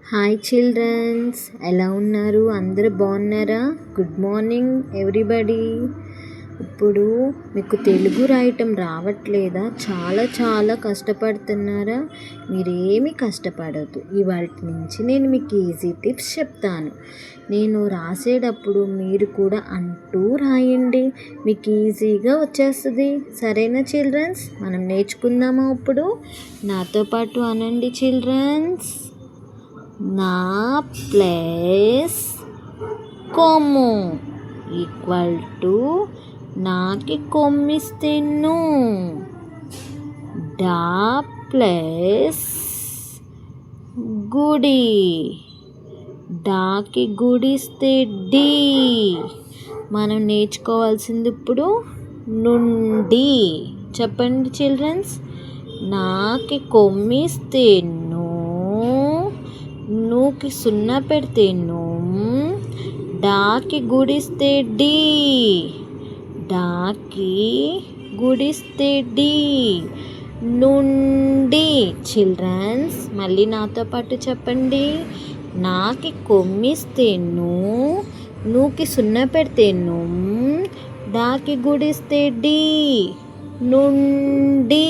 Hi children's, ఎలా ఉన్నారు? అందరూ బాగున్నారా? Good morning everybody. ఇప్పుడు మీకు తెలుగు రాయటం రావట్లేదా? చాలా కష్టపడుతున్నారా? మీరేమీ కష్టపడద్దు. ఇవాళ నుంచి నేను మీకు ఈజీ టిప్స్ చెప్తాను. నేను రాసేటప్పుడు మీరు కూడా అంటూ రాయండి, మీకు ఈజీగా వచ్చేస్తుంది. సరేనా చిల్డ్రన్స్? మనం నేర్చుకుందామా? ఇప్పుడు నాతో పాటు అనండి చిల్డ్రన్స్. నా ప్లస్ కొమ్ము ఈక్వల్ టు నాకి కొమ్మిస్తే ను. డా ప్లస్ గుడి, డాకి గుడిస్తే డి. మనం నేర్చుకోవాల్సింది ఇప్పుడు నుండి. చెప్పండి చిల్డ్రన్స్. నాకి కొమ్మిస్తే ను, నూకి సున్నా పెడితే ను, డాకి గుడిస్తే డి, డాకి గుడిస్తే డి. నుండి. చిల్డ్రన్స్ మళ్ళీ నాతో పాటు చెప్పండి. నాకి కొమ్మిస్తే ను, నూకి సున్నా పెడితే ను, డాకి గుడిస్తే డి. నుండి.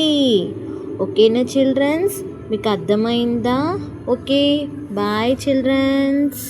ఓకేనా చిల్డ్రన్స్? మీకు అర్థమైందా? Okay, bye children's.